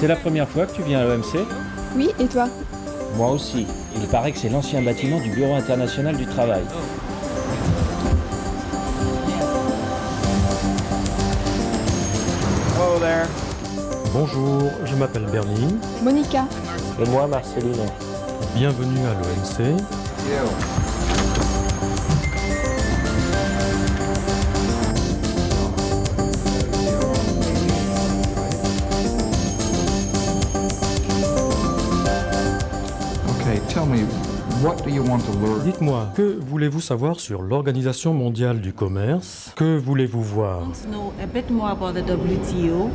C'est la première fois que tu viens à l'OMC? Oui, et toi? Moi aussi. Il paraît que c'est l'ancien bâtiment du Bureau international du travail. Hello there. Bonjour, je m'appelle Bernie. Monica. Et moi, Marcelino. Bienvenue à l'OMC. Okay, tell me, what do you want to learn? Dites-moi, que voulez-vous savoir sur l'Organisation mondiale du commerce? Que voulez-vous voir? To know a bit more about the WTO,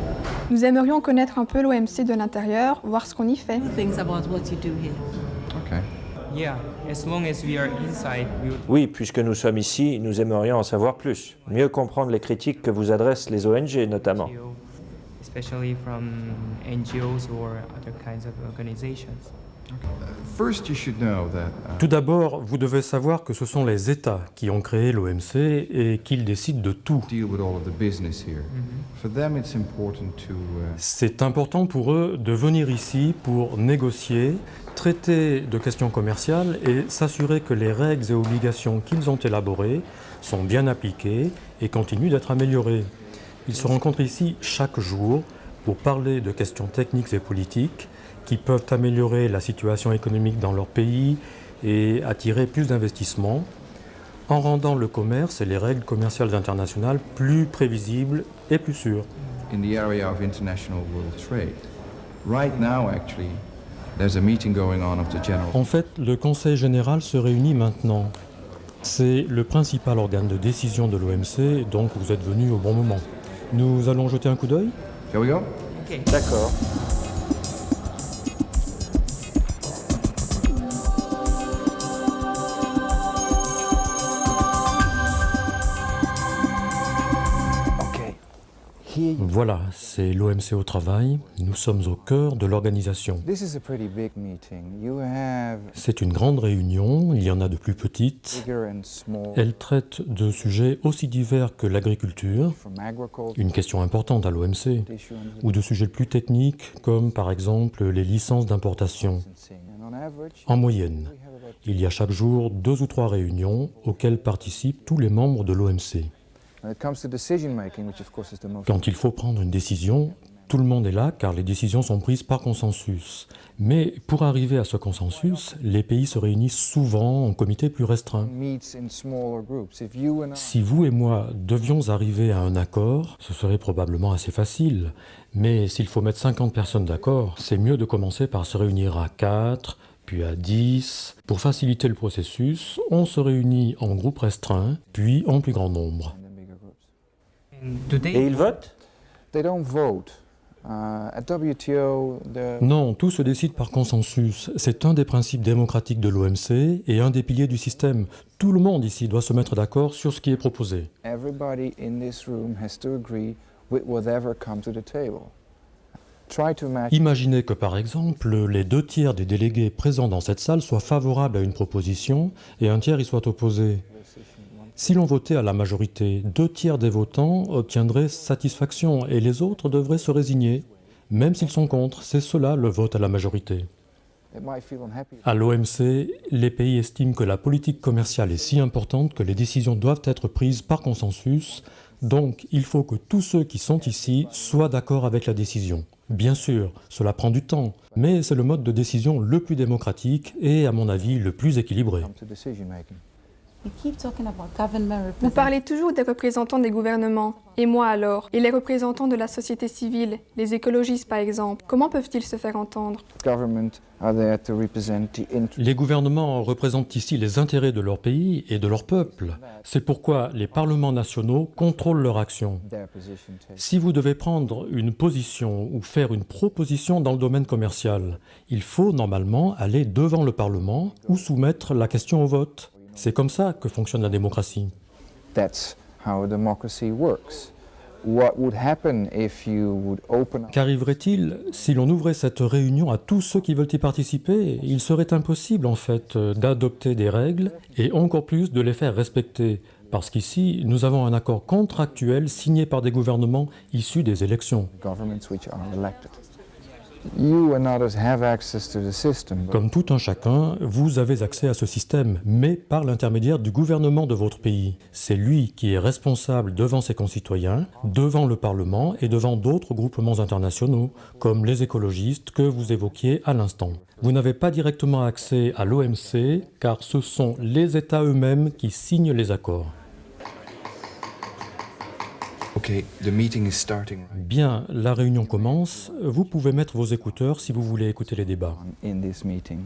Nous aimerions connaître un peu l'OMC de l'intérieur, voir ce qu'on y fait. things about what you do here. Okay. Yeah, as long as we are inside, we would Oui, puisque nous sommes ici, nous aimerions en savoir plus. Mieux comprendre les critiques que vous adressent les ONG notamment. NGO, especially from NGOs or other kinds of organizations. First, you should know that Tout d'abord, vous devez savoir que ce sont les États qui ont créé l'OMC et qu'ils décident de tout. deal with all of the business here. For them, it's important to C'est important pour eux de venir ici pour négocier, traiter de questions commerciales et s'assurer que les règles et obligations qu'ils ont élaborées sont bien appliquées et continuent d'être améliorées. Ils se rencontrent ici chaque jour pour parler de questions techniques et politiques qui peuvent améliorer la situation économique dans leur pays et attirer plus d'investissements en rendant le commerce et les règles commerciales internationales plus prévisibles et plus sûres. in the area of international world trade. Right now, actually, there's a meeting going on of the general. En fait, le Conseil général se réunit maintenant. C'est le principal organe de décision de l'OMC, donc vous êtes venu au bon moment. Nous allons jeter un coup d'œil? Shall we go? Okay. D'accord. Voilà, c'est l'OMC au travail. Nous sommes au cœur de l'organisation. This is a pretty big meeting. You have C'est une grande réunion, il y en a de plus petites. bigger and small Elle traite de sujets aussi divers que l'agriculture, from agriculture une question importante à l'OMC, issue ou de sujets plus techniques comme par exemple les licences d'importation. and on average En moyenne, we have about il y a chaque jour 2 ou 3 réunions auxquelles participent tous les membres de l'OMC. when it comes to decision making, which of course is the most Quand il faut prendre une décision, tout le monde est là car les décisions sont prises par consensus. Mais pour arriver à ce consensus, les pays se réunissent souvent en comités plus restreints. meets in smaller groups. If you and I Si vous et moi devions arriver à un accord, ce serait probablement assez facile. Mais s'il faut mettre 50 personnes d'accord, c'est mieux de commencer par se réunir à 4, puis à 10. Pour faciliter le processus, on se réunit en groupe restreint, puis en plus grand nombre. in the bigger groups. And do they Et ils votent? They don't vote. At WTO, Non, tout se décide par consensus. C'est un des principes démocratiques de l'OMC et un des piliers du système. Tout le monde ici doit se mettre d'accord sur ce qui est proposé. everybody in this room has to agree with whatever comes to the table. Try to match. Imaginez que par exemple, les 2 tiers des délégués présents dans cette salle soient favorables à une proposition et un tiers y soit opposé. Si l'on votait à la majorité, 2 tiers des votants obtiendraient satisfaction et les autres devraient se résigner. Même s'ils sont contre, c'est cela le vote à la majorité. It might feel unhappy. À l'OMC, les pays estiment que la politique commerciale est si importante que les décisions doivent être prises par consensus, donc il faut que tous ceux qui sont ici soient d'accord avec la décision. Bien sûr, cela prend du temps, mais c'est le mode de décision le plus démocratique et, à mon avis, le plus équilibré. Come to decision making. You keep talking about government Vous representatives. parlez toujours des représentants des gouvernements. Et moi alors? Et les représentants de la société civile, les écologistes par exemple, comment peuvent-ils se faire entendre? Government are there to represent the interests. Les gouvernements représentent ici les intérêts de leur pays et de leur peuple. C'est pourquoi les parlements nationaux contrôlent leur action. Their position taken. Si vous devez prendre une position ou faire une proposition dans le domaine commercial, il faut normalement aller devant le Parlement ou soumettre la question au vote. C'est comme ça que fonctionne la démocratie. That's how a democracy works. What would happen if you would open up Qu'arriverait-il si l'on ouvrait cette réunion à tous ceux qui veulent y participer? Il serait impossible en fait d'adopter des règles et encore plus de les faire respecter. Parce qu'ici, nous avons un accord contractuel signé par des gouvernements issus des élections. governments which are elected? You and others have access to the system, but Comme tout un chacun, vous avez accès à ce système, mais par l'intermédiaire du gouvernement de votre pays. C'est lui qui est responsable devant ses concitoyens, devant le Parlement et devant d'autres groupements internationaux, comme les écologistes que vous évoquiez à l'instant. Vous n'avez pas directement accès à l'OMC, car ce sont les États eux-mêmes qui signent les accords. Okay, the meeting is starting right Bien, la réunion commence. Vous pouvez mettre vos écouteurs si vous voulez écouter les débats. in this meeting.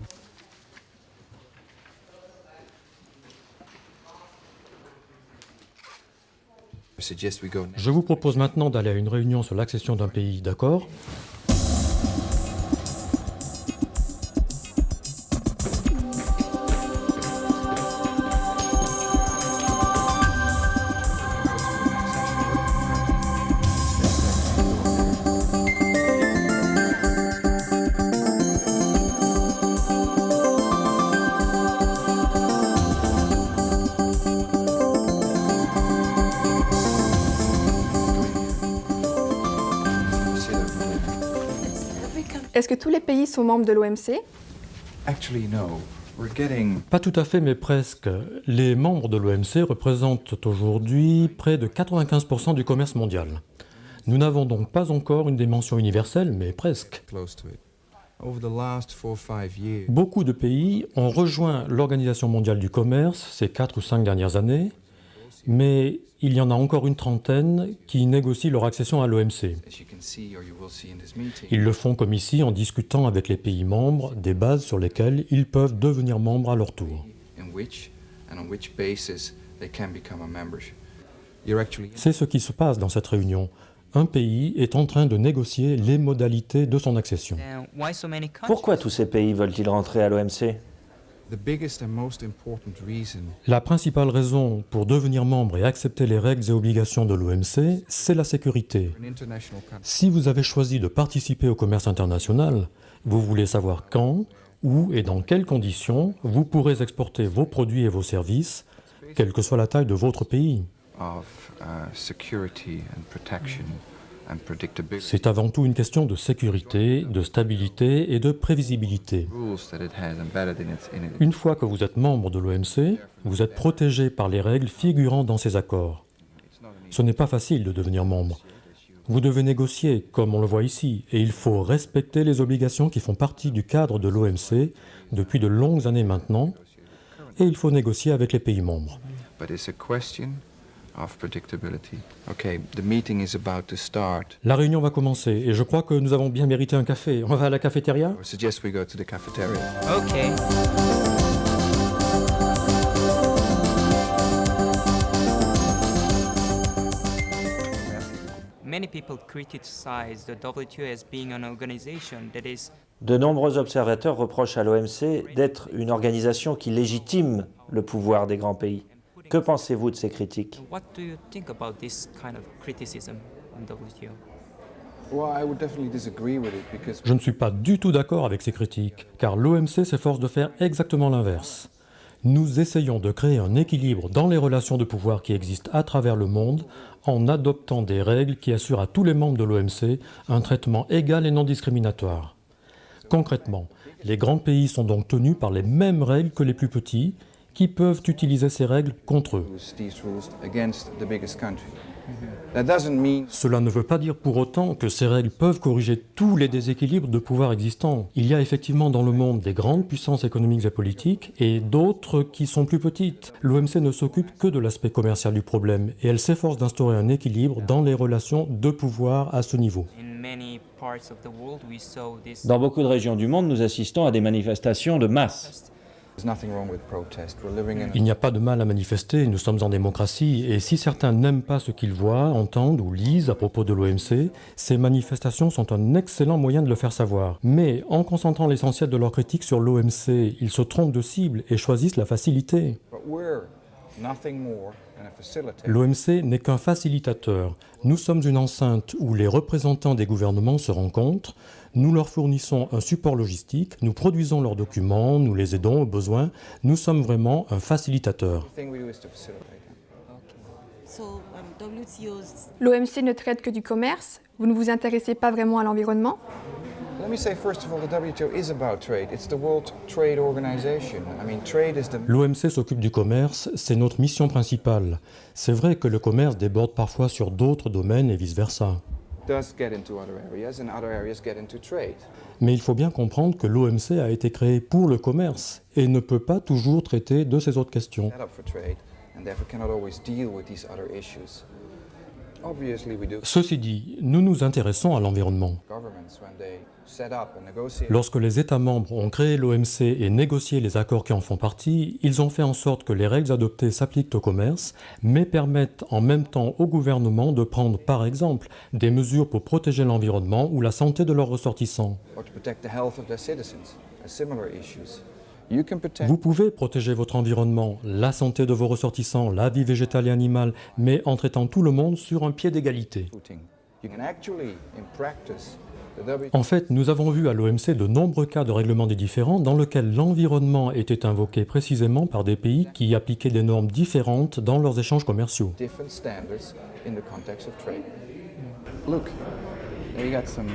I suggest we go next. Je vous propose maintenant d'aller à une réunion sur l'accession d'un pays, d'accord ? Sit over there. Est-ce que tous les pays sont membres de l'OMC? Actually, no. We're getting Pas tout à fait, mais presque. Les membres de l'OMC représentent aujourd'hui près de 95% du commerce mondial. Nous n'avons donc pas encore une dimension universelle, mais presque. close to it. Over the last 4 or 5 years, Beaucoup de pays ont rejoint l'Organisation mondiale du commerce ces 4 ou 5 dernières années, mais il y en a encore une trentaine qui négocient leur accession à l'OMC. as you can see or you will see in this meeting, Ils le font comme ici en discutant avec les pays membres des bases sur lesquelles ils peuvent devenir membres à leur tour. in which and on which basis they can become a member. You're actually C'est ce qui se passe dans cette réunion. Un pays est en train de négocier les modalités de son accession. Then why so many countries? Pourquoi tous ces pays veulent-ils rentrer à l'OMC? the biggest and most important reason La principale raison pour devenir membre et accepter les règles et obligations de l'OMC, c'est la sécurité. for an international country Si vous avez choisi de participer au commerce international, vous voulez savoir quand, où et dans quelles conditions vous pourrez exporter vos produits et vos services, quelle que soit la taille de votre pays. of security and protection and predictability. C'est avant tout une question de sécurité, de stabilité et de prévisibilité. Rules that it has embedded in it. Une fois que vous êtes membre de l'OMC, vous êtes protégé par les règles figurant dans ces accords. Ce n'est pas facile de devenir membre. Vous devez négocier, comme on le voit ici, et il faut respecter les obligations qui font partie du cadre de l'OMC depuis de longues années maintenant, et il faut négocier avec les pays membres. But it's a question of predictability. Okay, the meeting is about to start. La réunion va commencer, et je crois que nous avons bien mérité un café. On va à la cafétéria ? I suggest we go to the cafeteria. Okay. Many people criticize the WTO as being an organization that is De nombreux observateurs reprochent à l'OMC d'être une organisation qui légitime le pouvoir des grands pays. Que pensez-vous de ces critiques? what do you think about this kind of criticism on WTO? Well, I would definitely disagree with it because Je ne suis pas du tout d'accord avec ces critiques, car l'OMC s'efforce de faire exactement l'inverse. Nous essayons de créer un équilibre dans les relations de pouvoir qui existent à travers le monde en adoptant des règles qui assurent à tous les membres de l'OMC un traitement égal et non discriminatoire. Concrètement, les grands pays sont donc tenus par les mêmes règles que les plus petits, qui peuvent utiliser ces règles contre eux. use these rules against the biggest country. That doesn't mean Cela ne veut pas dire pour autant que ces règles peuvent corriger tous les déséquilibres de pouvoir existants. Il y a effectivement dans le monde des grandes puissances économiques et politiques et d'autres qui sont plus petites. L'OMC ne s'occupe que de l'aspect commercial du problème et elle s'efforce d'instaurer un équilibre dans les relations de pouvoir à ce niveau. In many parts of the world, we saw this Dans beaucoup de régions du monde, nous assistons à des manifestations de masse. there's nothing wrong with protest. We're living in Il n'y a pas de mal à manifester, nous sommes en démocratie, et si certains n'aiment pas ce qu'ils voient, entendent ou lisent à propos de l'OMC, ces manifestations sont un excellent moyen de le faire savoir. Mais en concentrant l'essentiel de leurs critiques sur l'OMC, ils se trompent de cible et choisissent la facilité. but we're nothing more than a facilitator. L'OMC n'est qu'un facilitateur. Nous sommes une enceinte où les représentants des gouvernements se rencontrent, nous leur fournissons un support logistique, nous produisons leurs documents, nous les aidons au besoin. Nous sommes vraiment un facilitateur. The thing we do is to facilitate. So WTO's L'OMC ne traite que du commerce. Vous ne vous intéressez pas vraiment à l'environnement? Let me say first of all, the WTO is about trade. It's the World Trade Organization. I mean, trade is the... L'OMC s'occupe du commerce, c'est notre mission principale. C'est vrai que le commerce déborde parfois sur d'autres domaines et vice-versa. does get into other areas and other areas get into trade. Mais il faut bien comprendre que l'OMC a été créé pour le commerce et ne peut pas toujours traiter de ces autres questions. Set up for trade and therefore cannot always deal with these other issues. Obviously we do. Ceci dit, nous nous intéressons à l'environnement. Governments when they set up and negotiate. Lorsque les États membres ont créé l'OMC et négocié les accords qui en font partie, ils ont fait en sorte que les règles adoptées s'appliquent au commerce, mais permettent en même temps au gouvernement de prendre, par exemple, des mesures pour protéger l'environnement ou la santé de leurs ressortissants. Or to protect the health of their citizens, similar issues. You can protect Vous pouvez protéger votre environnement, la santé de vos ressortissants, la vie végétale et animale, mais en traitant tout le monde sur un pied d'égalité. footing. You can actually, in practice, the WTO En fait, nous avons vu à l'OMC de nombreux cas de règlement des différends dans lesquels l'environnement était invoqué précisément par des pays qui appliquaient des normes différentes dans leurs échanges commerciaux. different standards in the context of trade. Look, there you got some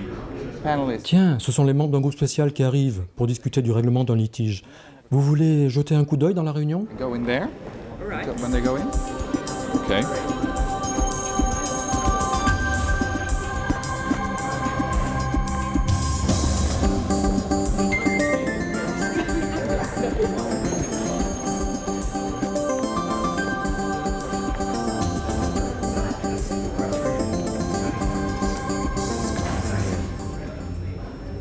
panelists. Tiens, ce sont les membres d'un groupe spécial qui arrivent pour discuter du règlement d'un litige. Vous voulez jeter un coup d'œil dans la réunion ? Go in there. When they go in. Okay.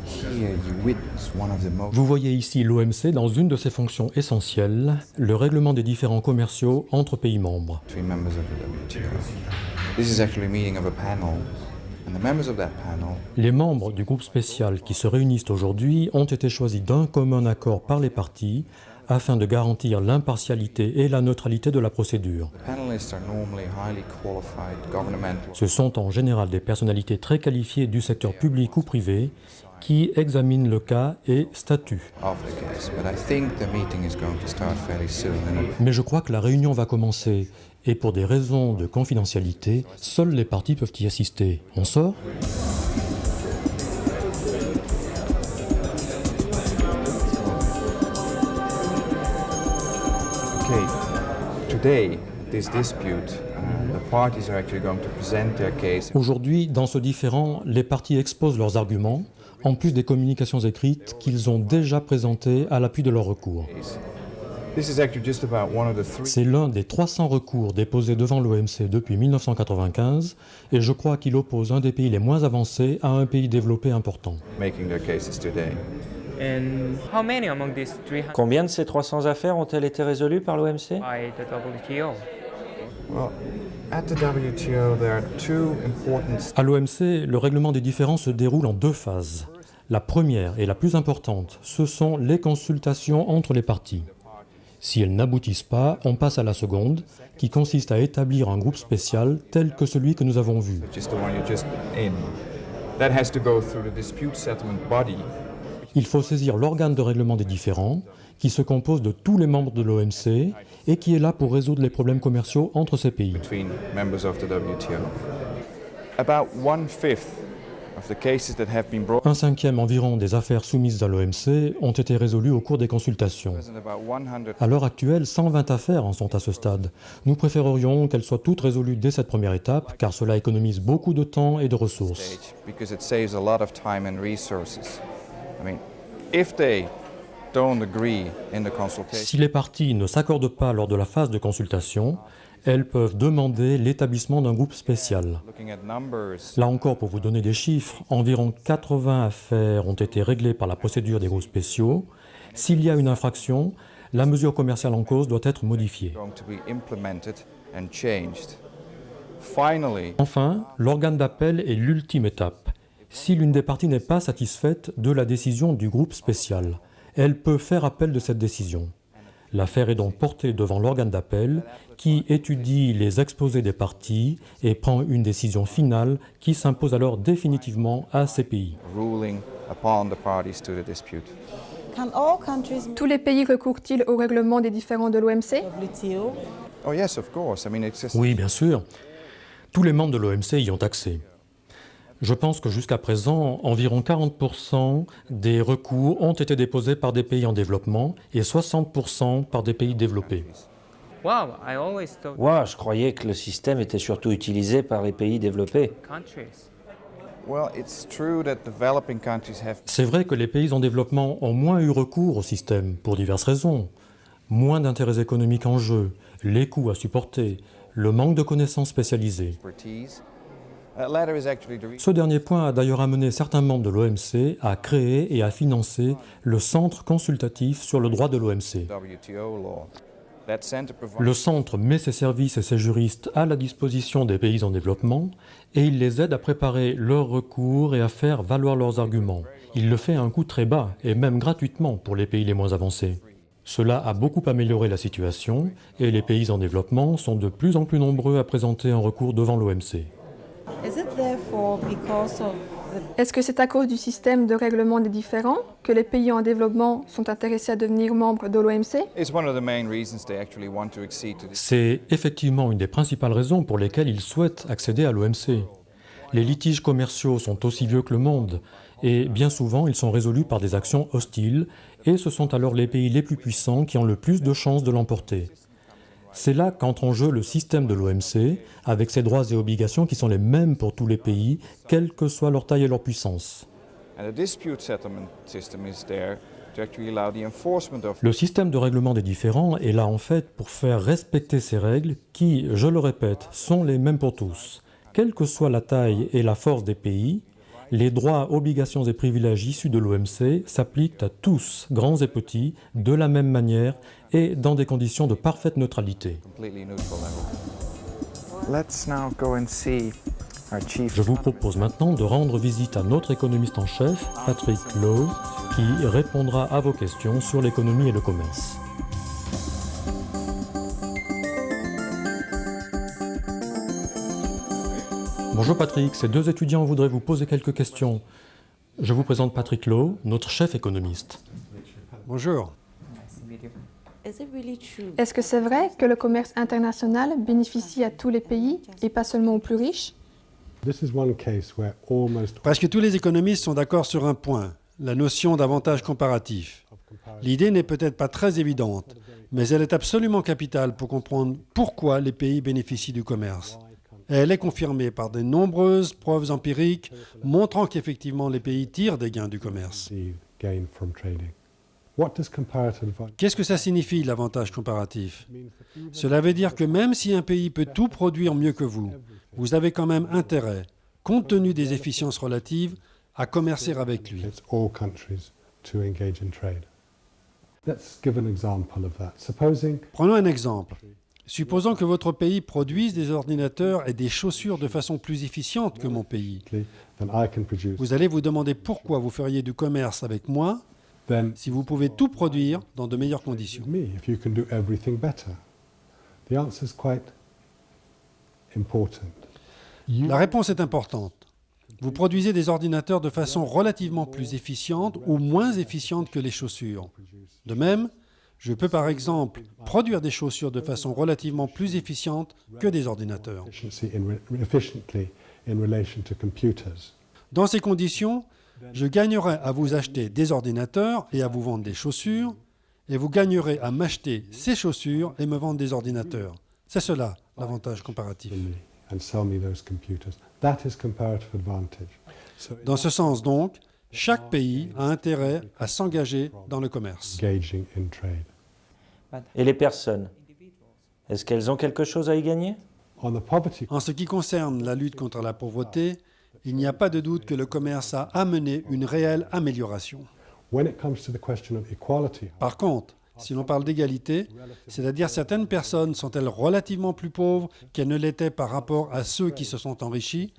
Here you witness one of the most Vous voyez ici l'OMC dans une de ses fonctions essentielles, le règlement des différends commerciaux entre pays membres. three members of the WTO. This is actually a meeting of a panel, and the members of that panel Les membres du groupe spécial qui se réunissent aujourd'hui ont été choisis d'un commun accord par les parties afin de garantir l'impartialité et la neutralité de la procédure. the panelists are normally highly qualified governmental Ce sont en général des personnalités très qualifiées du secteur public ou privé qui examinent le cas et statuent. of the case, but I think the meeting is going to start fairly soon. And Mais je crois que la réunion va commencer et pour des raisons de confidentialité, seules les parties peuvent y assister. On sort ? okay, today this dispute, the parties are actually going to present their case. Aujourd'hui, dans ce différend, les parties exposent leurs arguments, en plus des communications écrites qu'ils ont déjà présentées à l'appui de leur recours. This is actually just about one of the three C'est l'un des 300 recours déposés devant l'OMC depuis 1995 et je crois qu'il oppose un des pays les moins avancés à un pays développé important. making their cases today. And how many among these 300 Combien de ces 300 affaires ont-elles été résolues par l'OMC? by the WTO? Well, at the WTO there are two important À l'OMC, le règlement des différends se déroule en deux phases. La première et la plus importante, ce sont les consultations entre les parties. Si elles n'aboutissent pas, on passe à la seconde, qui consiste à établir un groupe spécial tel que celui que nous avons vu. which is the one you're just in. That has to go through the dispute settlement body. Il faut saisir l'organe de règlement des différends, qui se compose de tous les membres de l'OMC et qui est là pour résoudre les problèmes commerciaux entre ces pays. Between members of the WTO. About 1/5 of the cases that have been brought Un cinquième environ des affaires soumises à l'OMC ont été résolues au cours des consultations. present about 100 À l'heure actuelle, 120 affaires en sont à ce stade. Nous préférerions qu'elles soient toutes résolues dès cette première étape, car cela économise beaucoup de temps et de ressources. stage because it saves a lot of time and resources. I mean, if they don't agree in the consultation, Si les parties ne s'accordent pas lors de la phase de consultation, elles peuvent demander l'établissement d'un groupe spécial. looking at numbers, Là encore, pour vous donner des chiffres, environ 80 affaires ont été réglées par la procédure des groupes spéciaux. S'il y a une infraction, la mesure commerciale en cause doit être modifiée. going to be implemented and changed. Finally, Enfin, l'organe d'appel est l'ultime étape. Si l'une des parties n'est pas satisfaite de la décision du groupe spécial, elle peut faire appel de cette décision. L'affaire est donc portée devant l'organe d'appel qui étudie les exposés des parties et prend une décision finale qui s'impose alors définitivement à ces pays. ruling upon the parties to the dispute. Can all countries Tous les pays recourent-ils au règlement des différends de l'OMC? WTO? Oh yes, of course. I mean, it's just Oui, bien sûr. Tous les membres de l'OMC y ont accès. Je pense que jusqu'à présent, environ 40% des recours ont été déposés par des pays en développement et 60% par des pays développés. Wow, I always thought Ouah, je croyais que le système était surtout utilisé par les pays développés. countries. Well, it's true that developing countries have C'est vrai que les pays en développement ont moins eu recours au système pour diverses raisons. Moins d'intérêts économiques en jeu, les coûts à supporter, le manque de connaissances spécialisées. expertise. That latter is actually the Ce dernier point a d'ailleurs amené certains membres de l'OMC à créer et à financer le Centre consultatif sur le droit de l'OMC. WTO law. That center provides Le centre met ses services et ses juristes à la disposition des pays en développement et il les aide à préparer leurs recours et à faire valoir leurs arguments. Il le fait à un coût très bas et même gratuitement pour les pays les moins avancés. Cela a beaucoup amélioré la situation et les pays en développement sont de plus en plus nombreux à présenter un recours devant l'OMC. Is it therefore because of the Est-ce que c'est à cause du système de règlement des différends que les pays en développement sont intéressés à devenir membres de l'OMC? It's one of the main reasons they actually want to accede to this. C'est effectivement une des principales raisons pour lesquelles ils souhaitent accéder à l'OMC. Les litiges commerciaux sont aussi vieux que le monde et bien souvent ils sont résolus par des actions hostiles et ce sont alors les pays les plus puissants qui ont le plus de chances de l'emporter. C'est là qu'entre en jeu le système de l'OMC, avec ses droits et obligations qui sont les mêmes pour tous les pays, quelle que soit leur taille et leur puissance. And the dispute settlement system is there to actually allow the enforcement of Le système de règlement des différends est là en fait pour faire respecter ces règles qui, je le répète, sont les mêmes pour tous. Quelle que soit la taille et la force des pays, les droits, obligations et privilèges issus de l'OMC s'appliquent à tous, grands et petits, de la même manière et dans des conditions de parfaite neutralité. completely neutral level. Let's now go and see our chief. Je vous propose maintenant de rendre visite à notre économiste en chef, Patrick Lowe, qui répondra à vos questions sur l'économie et le commerce. Bonjour Patrick, ces deux étudiants voudraient vous poser quelques questions. Je vous présente Patrick Lowe, notre chef économiste. Bonjour. Nice to meet you. is it really true? Est-ce que c'est vrai que le commerce international bénéficie à tous les pays et pas seulement aux plus riches? This is one case where almost Presque tous les économistes sont d'accord sur un point, la notion d'avantage comparatif. L'idée n'est peut-être pas très évidente, mais elle est absolument capitale pour comprendre pourquoi les pays bénéficient du commerce. Et elle est confirmée par de nombreuses preuves empiriques montrant qu'effectivement les pays tirent des gains du commerce. receive gain from trading. What does comparative advantage Qu'est-ce que ça signifie l'avantage comparatif? Cela veut dire que même si un pays peut tout produire mieux que vous, vous avez quand même intérêt, compte tenu des efficiences relatives, à commercer avec lui. benefits all countries to engage in trade? Let's give an example of that. Supposing Prenons un exemple. Supposons que votre pays produise des ordinateurs et des chaussures de façon plus efficiente que mon pays. then I can produce, Vous allez vous demander pourquoi vous feriez du commerce avec moi then si vous pouvez tout produire dans de meilleures conditions. me, if you can do everything better. The answer is quite important. La réponse est importante. Vous produisez des ordinateurs de façon relativement plus efficiente ou moins efficiente que les chaussures. De même, je peux par exemple produire des chaussures de façon relativement plus efficiente que des ordinateurs. Efficiently in relation to computers. Dans ces conditions, je gagnerai à vous acheter des ordinateurs et à vous vendre des chaussures, et vous gagnerez à m'acheter ces chaussures et me vendre des ordinateurs. C'est cela l'avantage comparatif. And sell me those computers. That is comparative advantage. So Dans ce sens donc, chaque pays a intérêt à s'engager dans le commerce. engaging in trade. Et les personnes, est-ce qu'elles ont quelque chose à y gagner? On the poverty En ce qui concerne la lutte contre la pauvreté, il n'y a pas de doute que le commerce a amené une réelle amélioration. when it comes to the question of equality, Par contre, si l'on parle d'égalité, c'est-à-dire certaines personnes sont-elles relativement plus pauvres qu'elles ne l'étaient par rapport à ceux qui se sont enrichis,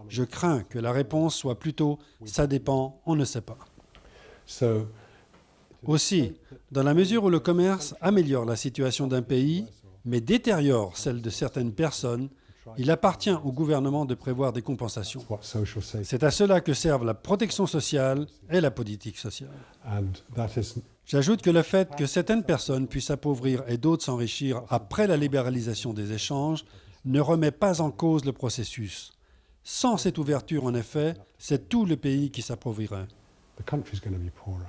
je crains que la réponse soit plutôt « ça dépend, on ne sait pas ». so Aussi, dans la mesure où le commerce améliore la situation d'un pays, mais détériore celle de certaines personnes, il appartient au gouvernement de prévoir des compensations. what social safety C'est à cela que servent la protection sociale et la politique sociale. and that is J'ajoute que le fait que certaines personnes puissent s'appauvrir et d'autres s'enrichir après la libéralisation des échanges ne remet pas en cause le processus. Sans cette ouverture, en effet, c'est tout le pays qui s'appauvrirait. The country's going to be poorer.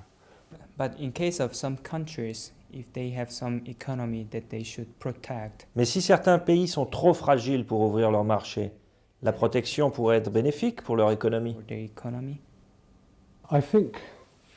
But in case of some countries, if they have some economy that they should protect, Mais si certains pays sont trop fragiles pour ouvrir leur marché, la protection pourrait être bénéfique pour leur économie. for their economy, I think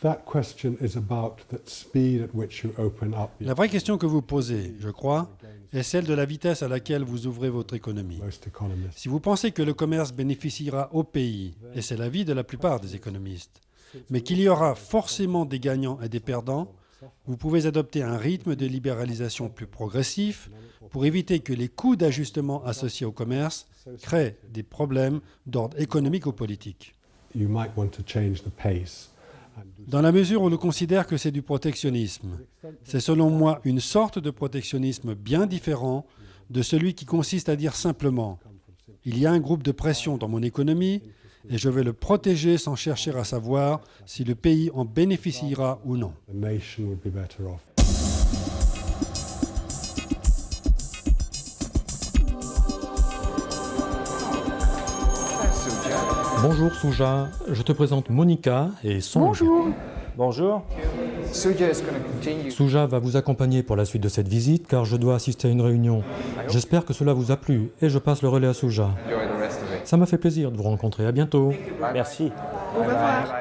that question is about the speed at which you open up La vraie question que vous posez, je crois, est celle de la vitesse à laquelle vous ouvrez votre économie. most economists. Si vous pensez que le commerce bénéficiera au pays, et c'est l'avis de la plupart des économistes, mais qu'il y aura forcément des gagnants et des perdants, vous pouvez adopter un rythme de libéralisation plus progressif pour éviter que les coûts d'ajustement associés au commerce créent des problèmes d'ordre économique ou politique. You might want to change the pace. Dans la mesure où l'on considère que c'est du protectionnisme, c'est selon moi une sorte de protectionnisme bien différent de celui qui consiste à dire simplement « il y a un groupe de pression dans mon économie et je vais le protéger sans chercher à savoir si le pays en bénéficiera ou non ». The nation would be better off. Bonjour Suja, je te présente Monica et Song. Bonjour. Bonjour. Suja is going to continue. Suja va vous accompagner pour la suite de cette visite car je dois assister à une réunion. J'espère que cela vous a plu et je passe le relais à Suja. Enjoy the rest of it. Ça m'a fait plaisir de vous rencontrer, à bientôt. Merci. Au revoir.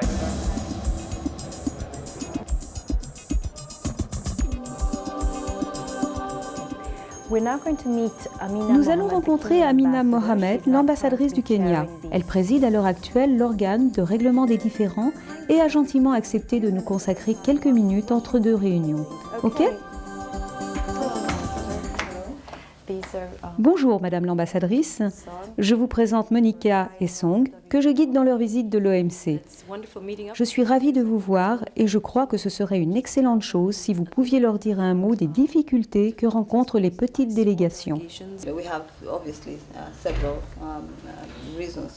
Nous allons rencontrer Amina Mohamed, l'ambassadrice du Kenya. Elle préside à l'heure actuelle l'organe de règlement des différends et a gentiment accepté de nous consacrer quelques minutes entre deux réunions. OK ? Bonjour Madame l'ambassadrice, je vous présente Monica et Song, que je guide dans leur visite de l'OMC. Je suis ravie de vous voir et je crois que ce serait une excellente chose si vous pouviez leur dire un mot des difficultés que rencontrent les petites délégations.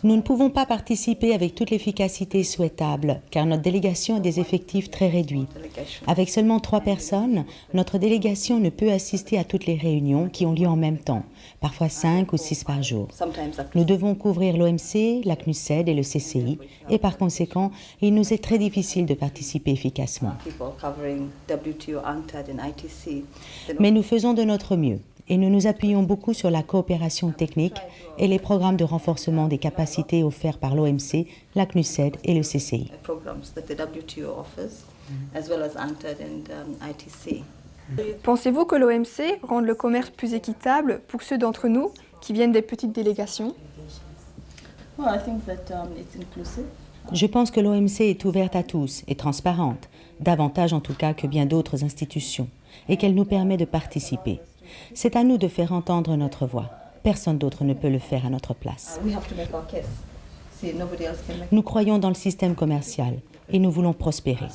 Nous ne pouvons pas participer avec toute l'efficacité souhaitable, car notre délégation a des effectifs très réduits. Avec seulement 3 personnes, notre délégation ne peut assister à toutes les réunions qui ont lieu en même temps, parfois 5 ou 6 par jour. Nous devons couvrir l'OMC, la CNUSED et le CCI, et par conséquent, il nous est très difficile de participer efficacement. Mais nous faisons de notre mieux. Et nous nous appuyons beaucoup sur la coopération technique et les programmes de renforcement des capacités offerts par l'OMC, la CNUSED et le CCI. Pensez-vous que l'OMC rende le commerce plus équitable pour ceux d'entre nous qui viennent des petites délégations? Je pense que l'OMC est ouverte à tous et transparente, davantage en tout cas que bien d'autres institutions, et qu'elle nous permet de participer. C'est à nous de faire entendre notre voix. Personne d'autre ne peut le faire à notre place. Nous croyons dans le système commercial et nous voulons prospérer.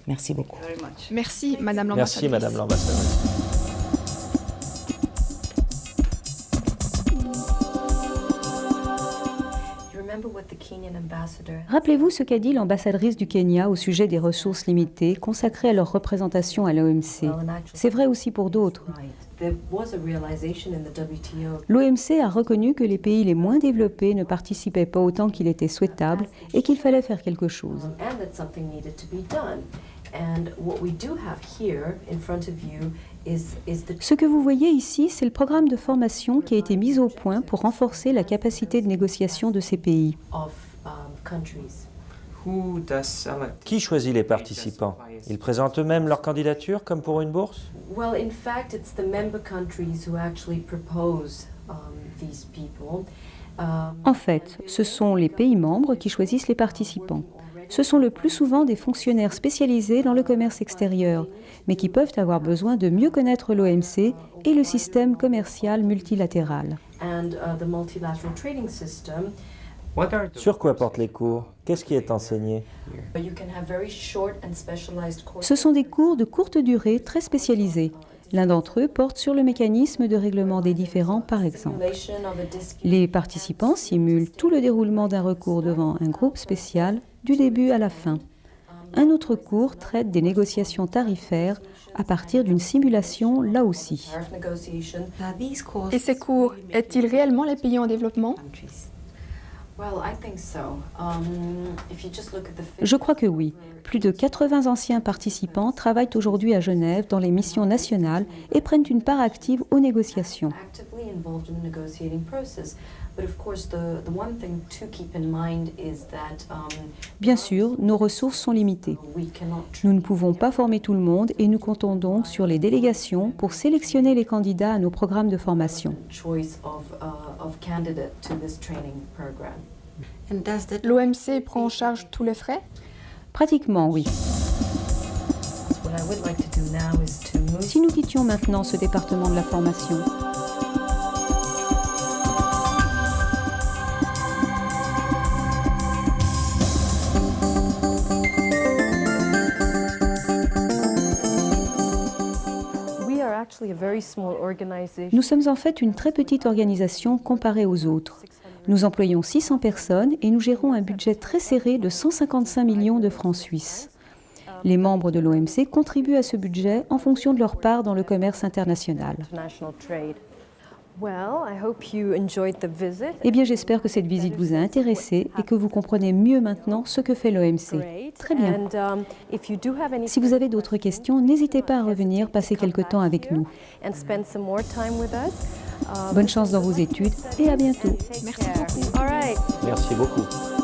Merci beaucoup. Merci, Madame l'ambassadrice. Merci, Madame l'ambassadrice. Rappelez-vous ce qu'a dit l'ambassadrice du Kenya au sujet des ressources limitées consacrées à leur représentation à l'OMC. C'est vrai aussi pour d'autres. L'OMC a reconnu que les pays les moins développés ne participaient pas autant qu'il était souhaitable et qu'il fallait faire quelque chose. Ce que vous voyez ici, c'est le programme de formation qui a été mis au point pour renforcer la capacité de négociation de ces pays. Qui choisit les participants? Ils présentent eux-mêmes leur candidature comme pour une bourse? En fait, ce sont les pays membres qui choisissent les participants. Ce sont le plus souvent des fonctionnaires spécialisés dans le commerce extérieur, mais qui peuvent avoir besoin de mieux connaître l'OMC et le système commercial multilatéral. Sur quoi portent les cours? Qu'est-ce qui est enseigné? Ce sont des cours de courte durée très spécialisés. L'un d'entre eux porte sur le mécanisme de règlement des différends, par exemple. Les participants simulent tout le déroulement d'un recours devant un groupe spécial, du début à la fin. Un autre cours traite des négociations tarifaires à partir d'une simulation là aussi. Et ces cours aident-ils réellement les pays en développement? Je crois que oui. Plus de 80 anciens participants travaillent aujourd'hui à Genève dans les missions nationales et prennent une part active aux négociations. Bien sûr, nos ressources sont limitées. Nous ne pouvons pas former tout le monde et nous comptons donc sur les délégations pour sélectionner les candidats à nos programmes de formation. L'OMC prend en charge tous les frais? Pratiquement, oui. Si nous quittions maintenant ce département de la formation, nous sommes en fait une très petite organisation comparée aux autres. Nous employons 600 personnes et nous gérons un budget très serré de 155 millions de francs suisses. Les membres de l'OMC contribuent à ce budget en fonction de leur part dans le commerce international. Eh bien, j'espère que cette visite vous a intéressé et que vous comprenez mieux maintenant ce que fait l'OMC. Très bien. Si vous avez d'autres questions, n'hésitez pas à revenir passer quelque temps avec nous. Bonne chance dans vos études et à bientôt. Merci beaucoup. Merci beaucoup.